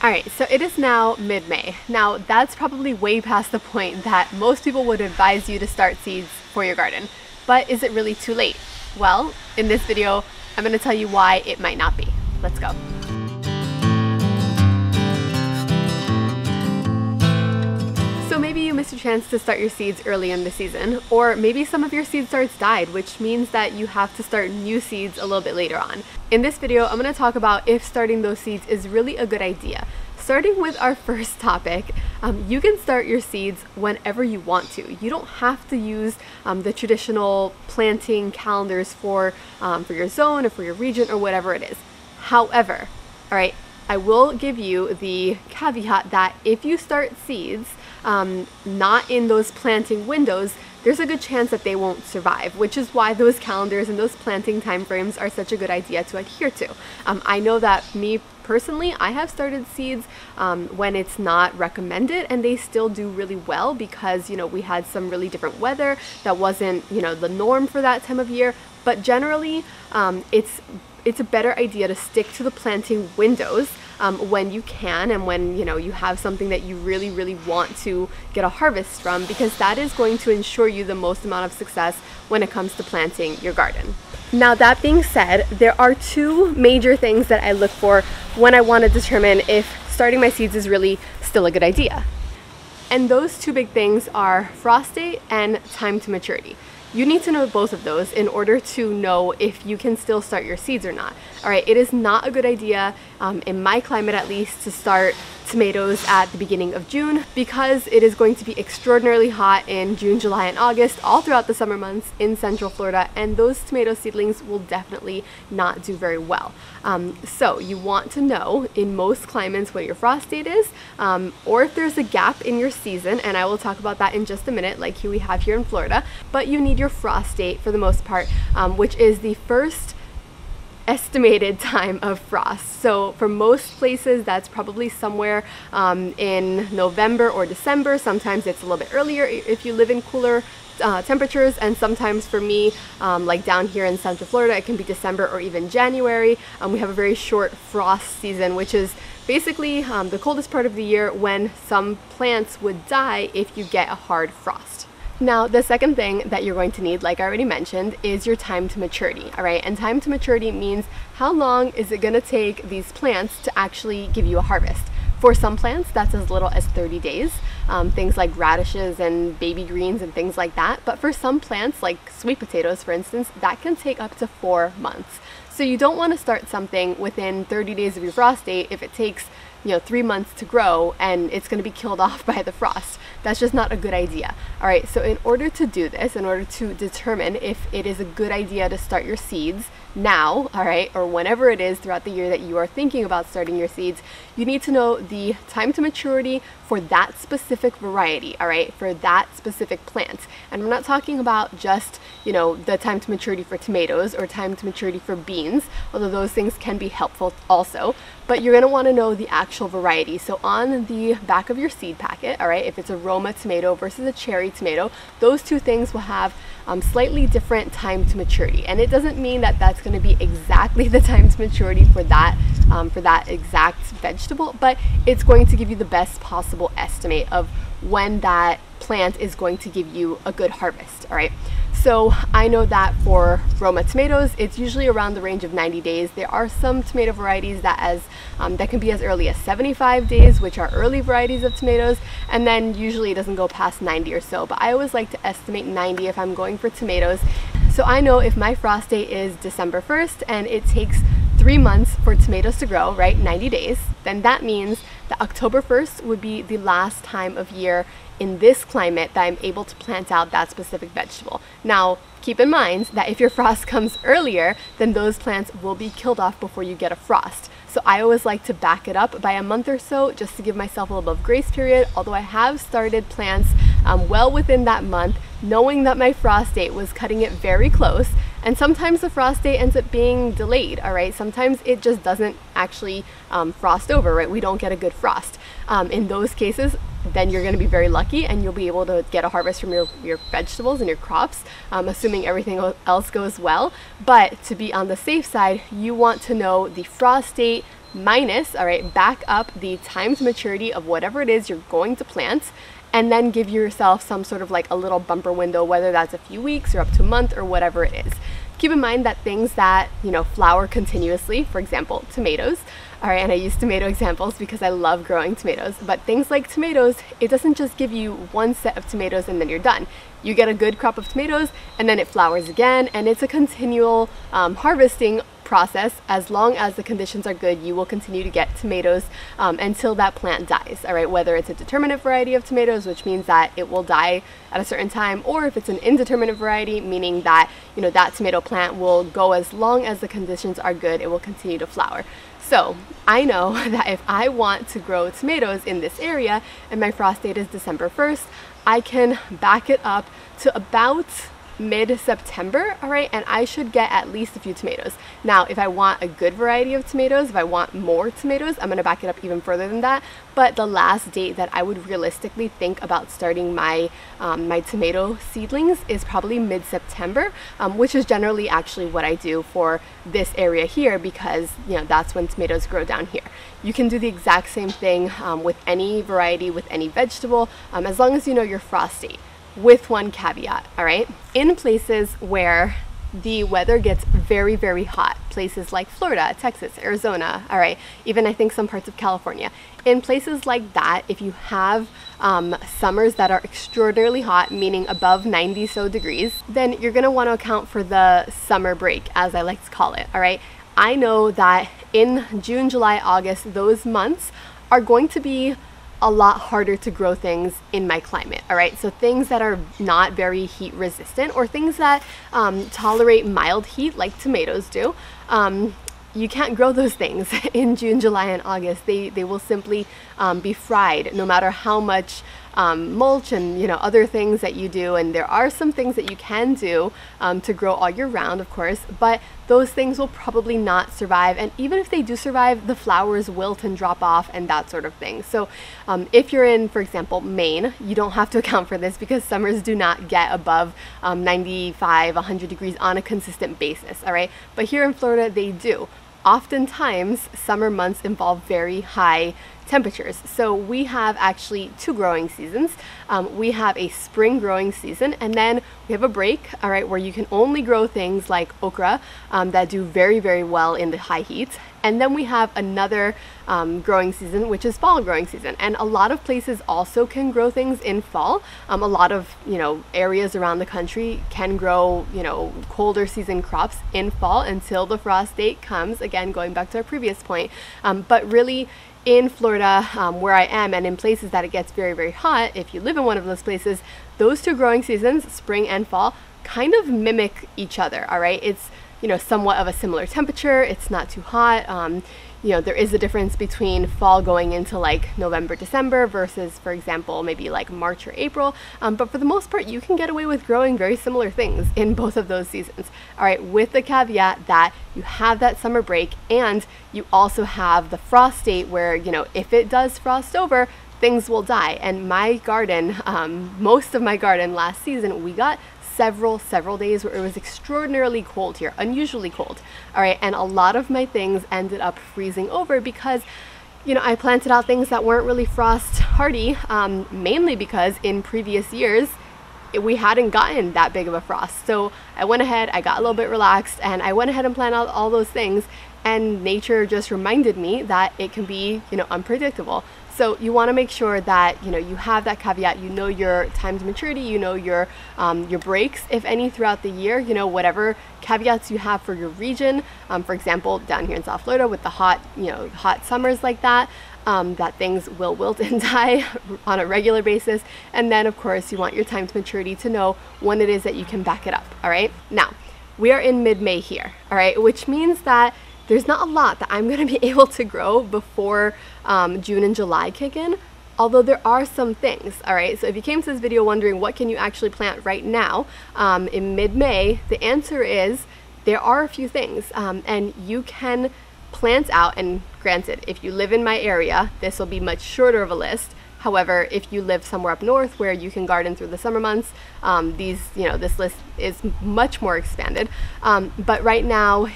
Alright, so it is now mid-May. Now that's probably way past the point that most people would advise you to start seeds for your garden. But is it really too late? Well, in this video, I'm going to tell you why it might not be. Let's go. So maybe you missed a chance to start your seeds early in the season, or maybe some of your seed starts died, which means that you have to start new seeds a little bit later on. In this video, I'm going to talk about if starting those seeds is really a good idea. Starting with our first topic, you can start your seeds whenever you want to. You don't have to use the traditional planting calendars for your zone or for your region or whatever it is. However, all right, I will give you the caveat that if you start seeds not in those planting windows, there's a good chance that they won't survive, which is why those calendars and those planting timeframes are such a good idea to adhere to. I know that me personally, I have started seeds when it's not recommended, and they still do really well because, you know, we had some really different weather that wasn't, you know, the norm for that time of year. But generally, it's a better idea to stick to the planting windows when you can, and when, you know, you have something that you really want to get a harvest from, because that is going to ensure you the most amount of success when it comes to planting your garden. Now, that being said, there are two major things that I look for when I want to determine if starting my seeds is really still a good idea. And those two big things are frost date and time to maturity. You need to know both of those in order to know if you can still start your seeds or not. All right, it is not a good idea, in my climate at least, to start tomatoes at the beginning of June, because it is going to be extraordinarily hot in June, July, and August, all throughout the summer months in Central Florida, and those tomato seedlings will definitely not do very well. So you want to know in most climates what your frost date is, or if there's a gap in your season, and I will talk about that in just a minute, like we have here in Florida. But you need your frost date for the most part, which is the first estimated time of frost. So for most places, that's probably somewhere in November or December. Sometimes it's a little bit earlier if you live in cooler temperatures, and sometimes for me, like down here in Central Florida, it can be December or even January. We have a very short frost season, which is basically the coldest part of the year, when some plants would die if you get a hard frost. Now, the second thing that you're going to need, like I already mentioned, is your time to maturity, all right? And time to maturity means how long is it gonna take these plants to actually give you a harvest. For some plants, that's as little as 30 days, things like radishes and baby greens and things like that. But for some plants, like sweet potatoes, for instance, that can take up to 4 months. So you don't want to start something within 30 days of your frost date if it takes, you know, 3 months to grow and it's going to be killed off by the frost. That's just not a good idea. All right, so in order to do this, in order to determine if it is a good idea to start your seeds now, all right, or whenever it is throughout the year that you are thinking about starting your seeds, you need to know the time to maturity for that specific variety, all right, for that specific plant. And we're not talking about just, you know, the time to maturity for tomatoes or time to maturity for beans, although those things can be helpful also. But you're going to want to know the actual variety. So on the back of your seed packet, all right, if it's a Roma tomato versus a cherry tomato, those two things will have slightly different time to maturity. And it doesn't mean that that's going to be exactly the time to maturity for that exact vegetable, but it's going to give you the best possible estimate of when that plant is going to give you a good harvest, all right? So I know that for Roma tomatoes, it's usually around the range of 90 days. There are some tomato varieties that can be as early as 75 days, which are early varieties of tomatoes, and then usually it doesn't go past 90 or so. But I always like to estimate 90 if I'm going for tomatoes. So I know if my frost date is December 1st and it takes 3 months for tomatoes to grow, right, 90 days, then that means that October 1st would be the last time of year in this climate that I'm able to plant out that specific vegetable. Now, keep in mind that if your frost comes earlier, then those plants will be killed off before you get a frost. So I always like to back it up by a month or so, just to give myself a little bit of grace period, although I have started plants well within that month, knowing that my frost date was cutting it very close. And sometimes the frost date ends up being delayed, all right? Sometimes it just doesn't actually frost over, right? We don't get a good frost. In those cases, then you're going to be very lucky and you'll be able to get a harvest from your vegetables and your crops, assuming everything else goes well. But to be on the safe side, you want to know the frost date minus, all right, back up the time to maturity of whatever it is you're going to plant, and then give yourself some sort of like a little bumper window, whether that's a few weeks or up to a month or whatever it is. Keep in mind that things that, you know, flower continuously, for example, tomatoes, all right, and I use tomato examples because I love growing tomatoes, but things like tomatoes, it doesn't just give you one set of tomatoes and then you're done. You get a good crop of tomatoes and then it flowers again, and it's a continual harvesting process. As long as the conditions are good, you will continue to get tomatoes until that plant dies, all right, whether it's a determinate variety of tomatoes, which means that it will die at a certain time, or if it's an indeterminate variety, meaning that, you know, that tomato plant will go as long as the conditions are good, it will continue to flower. So I know that if I want to grow tomatoes in this area and my frost date is December 1st, I can back it up to about mid-September, all right, and I should get at least a few tomatoes. Now, if I want a good variety of tomatoes, if I want more tomatoes, I'm going to back it up even further than that. But the last date that I would realistically think about starting my my tomato seedlings is probably mid-September, which is generally actually what I do for this area here, because, you know, that's when tomatoes grow down here. You can do the exact same thing with any variety, with any vegetable, as long as you know your frost date, with one caveat, all right? In places where the weather gets very, very hot, places like Florida, Texas, Arizona, all right, even I think some parts of California, in places like that, if you have summers that are extraordinarily hot, meaning above 90 so degrees, then you're gonna wanna account for the summer break, as I like to call it, all right? I know that in June, July, August, those months are going to be a lot harder to grow things in my climate, all right? So things that are not very heat resistant, or things that tolerate mild heat like tomatoes do, you can't grow those things in June, July, and August. They will simply be fried no matter how much mulch and, you know, other things that you do. And there are some things that you can do to grow all year round, of course, but those things will probably not survive. And even if they do survive, the flowers wilt and drop off and that sort of thing. So if you're in, for example, Maine, you don't have to account for this because summers do not get above 95, 100 degrees on a consistent basis, all right? But here in Florida, they do. Oftentimes, summer months involve very high temperatures. So we have actually two growing seasons. We have a spring growing season, and then we have a break, all right, where you can only grow things like okra that do very, very well in the high heat. And then we have another growing season, which is fall growing season. And a lot of places also can grow things in fall. A lot of, you know, areas around the country can grow, you know, colder season crops in fall until the frost date comes. Again, going back to our previous point. But really, in Florida, where I am, and in places that it gets very, very hot, if you live in one of those places, those two growing seasons, spring and fall, kind of mimic each other, all right? It's, you know, somewhat of a similar temperature. It's not too hot. You know, there is a difference between fall going into like November, December versus, for example, maybe like March or April. But for the most part, you can get away with growing very similar things in both of those seasons. All right, with the caveat that you have that summer break and you also have the frost date where, you know, if it does frost over, things will die. And my garden, most of my garden last season, we got several days where it was extraordinarily cold here, unusually cold, all right, and a lot of my things ended up freezing over because, you know, I planted out things that weren't really frost hardy, mainly because in previous years we hadn't gotten that big of a frost. So I went ahead, I got a little bit relaxed, and I went ahead and planted out all those things, and nature just reminded me that it can be, you know, unpredictable. So you want to make sure that, you know, you have that caveat, you know your time to maturity, you know your breaks, if any, throughout the year, you know, whatever caveats you have for your region. For example, down here in South Florida with the hot, you know, hot summers like that, that things will wilt and die on a regular basis. And then of course you want your time to maturity to know when it is that you can back it up, all right? Now, we are in mid-May here, all right, which means that there's not a lot that I'm going to be able to grow before June and July kick in, although there are some things, all right? So if you came to this video wondering what can you actually plant right now in mid-May, the answer is there are a few things, and you can plant out, and granted, if you live in my area, this will be much shorter of a list. However, if you live somewhere up north where you can garden through the summer months, this list is much more expanded. But right now,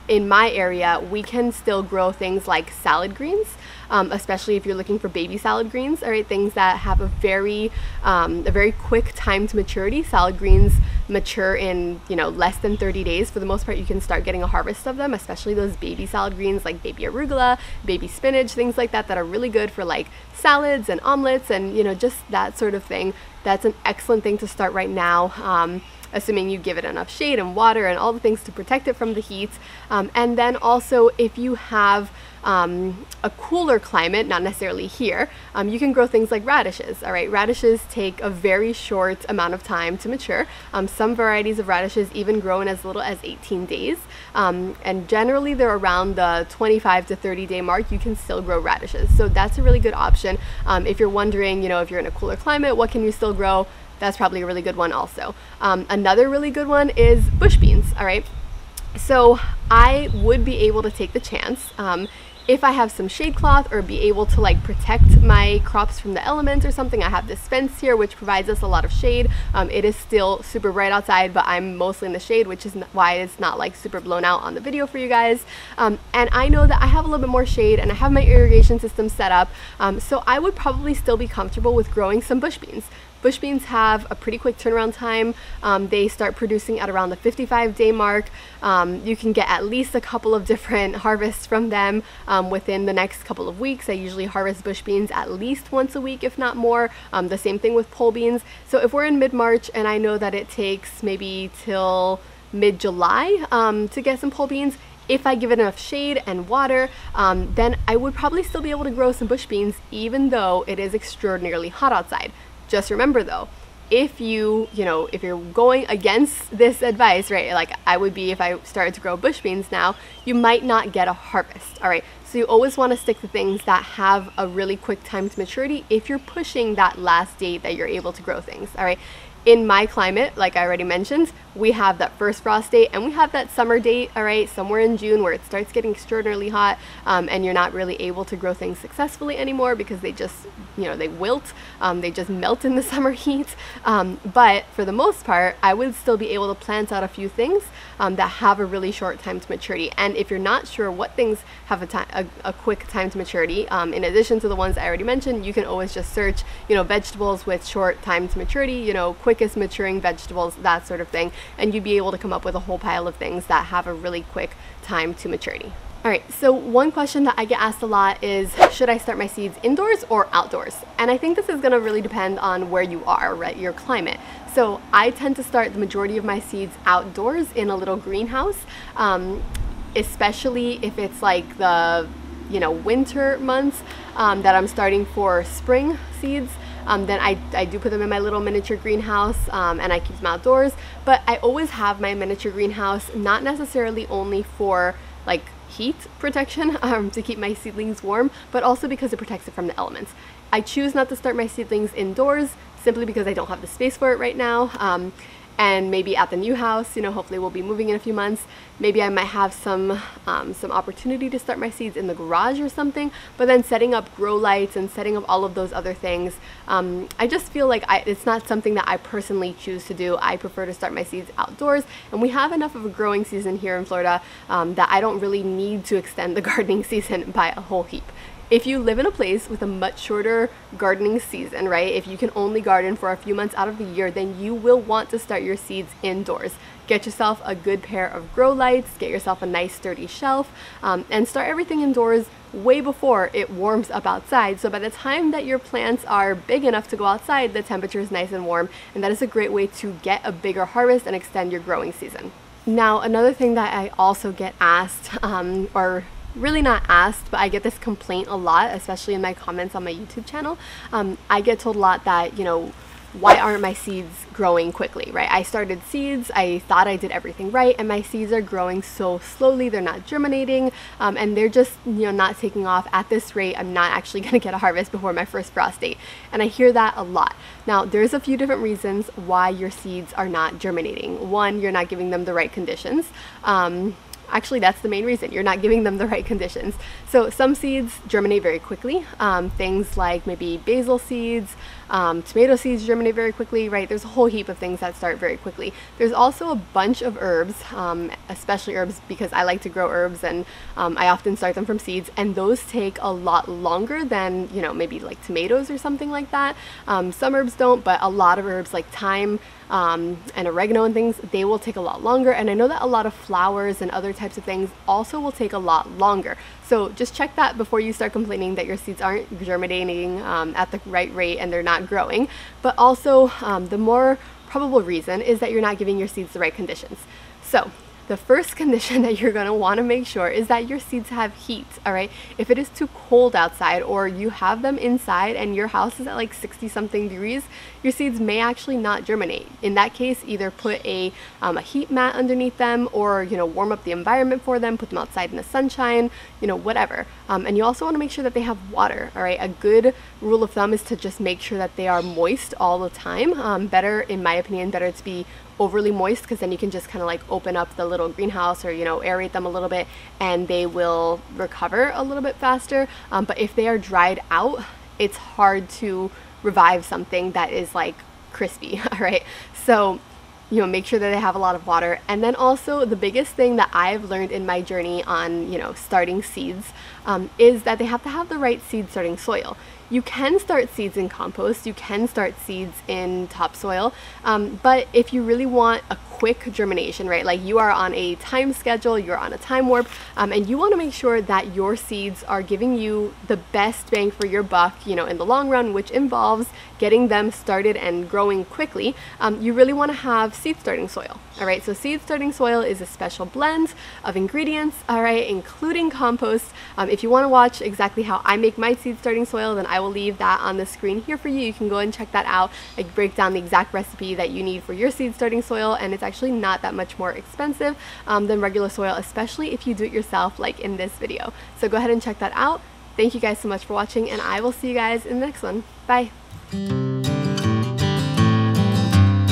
in my area, we can still grow things like salad greens, especially if you're looking for baby salad greens, all right, things that have a very quick time to maturity. Salad greens mature in, less than 30 days. For the most part, you can start getting a harvest of them, especially those baby salad greens like baby arugula, baby spinach, things like that are really good for like salads and omelets and, just that sort of thing. That's an excellent thing to start right now. Assuming you give it enough shade and water and all the things to protect it from the heat. And then also, if you have a cooler climate, not necessarily here, you can grow things like radishes. All right, radishes take a very short amount of time to mature. Some varieties of radishes even grow in as little as 18 days. And generally they're around the 25 to 30 day mark. You can still grow radishes. So that's a really good option. If you're wondering, if you're in a cooler climate, what can you still grow? That's probably a really good one also. Another really good one is bush beans, all right? So I would be able to take the chance if I have some shade cloth or be able to like protect my crops from the elements or something. I have this fence here which provides us a lot of shade. It is still super bright outside, but I'm mostly in the shade, which is why it's not like super blown out on the video for you guys. And I know that I have a little bit more shade and I have my irrigation system set up, so I would probably still be comfortable with growing some bush beans. Bush beans have a pretty quick turnaround time. They start producing at around the 55-day mark. You can get at least a couple of different harvests from them within the next couple of weeks. I usually harvest bush beans at least once a week, if not more. The same thing with pole beans. So if we're in mid-March and I know that it takes maybe till mid-July to get some pole beans, if I give it enough shade and water, then I would probably still be able to grow some bush beans even though it is extraordinarily hot outside. Just remember though, if you're going against this advice, right, like I would be if I started to grow bush beans now, you might not get a harvest, all right? So you always want to stick to things that have a really quick time to maturity if you're pushing that last date that you're able to grow things, all right? In my climate, like I already mentioned, we have that first frost date and we have that summer date, all right, somewhere in June where it starts getting extraordinarily hot, and you're not really able to grow things successfully anymore because they just, they wilt, they just melt in the summer heat. But for the most part, I would still be able to plant out a few things that have a really short time to maturity. And if you're not sure what things have a quick time to maturity, in addition to the ones I already mentioned, you can always just search, vegetables with short time to maturity, quickest maturing vegetables, that sort of thing, and you'd be able to come up with a whole pile of things that have a really quick time to maturity. All right, so one question that I get asked a lot is, should I start my seeds indoors or outdoors? And I think this is gonna really depend on where you are, right, your climate. So I tend to start the majority of my seeds outdoors in a little greenhouse, especially if it's like the winter months that I'm starting for spring seeds. Then I do put them in my little miniature greenhouse, and I keep them outdoors. But I always have my miniature greenhouse, not necessarily only for like heat protection, to keep my seedlings warm, but also because it protects it from the elements. I choose not to start my seedlings indoors simply because I don't have the space for it right now. And maybe at the new house, hopefully we'll be moving in a few months. Maybe I might have some opportunity to start my seeds in the garage or something, but then setting up grow lights and setting up all of those other things, I just feel like it's not something that I personally choose to do. I prefer to start my seeds outdoors, and we have enough of a growing season here in Florida that I don't really need to extend the gardening season by a whole heap. If you live in a place with a much shorter gardening season, right, if you can only garden for a few months out of the year, then you will want to start your seeds indoors. Get yourself a good pair of grow lights, get yourself a nice sturdy shelf, and start everything indoors way before it warms up outside. So by the time that your plants are big enough to go outside, the temperature is nice and warm, and that is a great way to get a bigger harvest and extend your growing season. Now, another thing that I also get asked, or really not asked, but I get this complaint a lot, especially in my comments on my YouTube channel. I get told a lot that, why aren't my seeds growing quickly, right? I started seeds, I thought I did everything right, and my seeds are growing so slowly, they're not germinating, and they're just, not taking off at this rate. I'm not actually gonna get a harvest before my first frost date. And I hear that a lot. Now, there's a few different reasons why your seeds are not germinating. One, you're not giving them the right conditions. Actually, that's the main reason. You're not giving them the right conditions. So some seeds germinate very quickly. Things like maybe basil seeds, tomato seeds germinate very quickly, right? There's a whole heap of things that start very quickly. There's also a bunch of herbs, especially herbs, because I like to grow herbs, and I often start them from seeds, and those take a lot longer than, you know, maybe like tomatoes or something like that. Some herbs don't, but a lot of herbs like thyme and oregano and things, they will take a lot longer. And I know that a lot of flowers and other types of things also will take a lot longer. So just check that before you start complaining that your seeds aren't germinating at the right rate and they're not growing. But also the more probable reason is that you're not giving your seeds the right conditions. So the first condition that you're going to want to make sure is that your seeds have heat, all right? If it is too cold outside, or you have them inside and your house is at like 60 something degrees, your seeds may actually not germinate. In that case, either put a heat mat underneath them, or, you know, warm up the environment for them, put them outside in the sunshine, you know, whatever. And you also want to make sure that they have water, all right? A good rule of thumb is to just make sure that they are moist all the time. Better, in my opinion, better to be overly moist, because then you can just kind of like open up the little greenhouse, or, you know, aerate them a little bit, and they will recover a little bit faster. But if they are dried out, it's hard to revive something that is like crispy, all right? So, you know, make sure that they have a lot of water. And then also the biggest thing that I've learned in my journey on, you know, starting seeds is that they have to have the right seed starting soil. You can start seeds in compost, you can start seeds in topsoil, but if you really want a quick germination, right, like you are on a time schedule, you're on a time warp, and you want to make sure that your seeds are giving you the best bang for your buck, you know, in the long run, which involves getting them started and growing quickly, you really want to have seed starting soil. All right, so seed starting soil is a special blend of ingredients, all right, including compost. If you want to watch exactly how I make my seed starting soil, then I will leave that on the screen here for you. You can go and check that out. I break down the exact recipe that you need for your seed starting soil, and it's actually not that much more expensive than regular soil, especially if you do it yourself like in this video. So go ahead and check that out. Thank you guys so much for watching, and I will see you guys in the next one. Bye.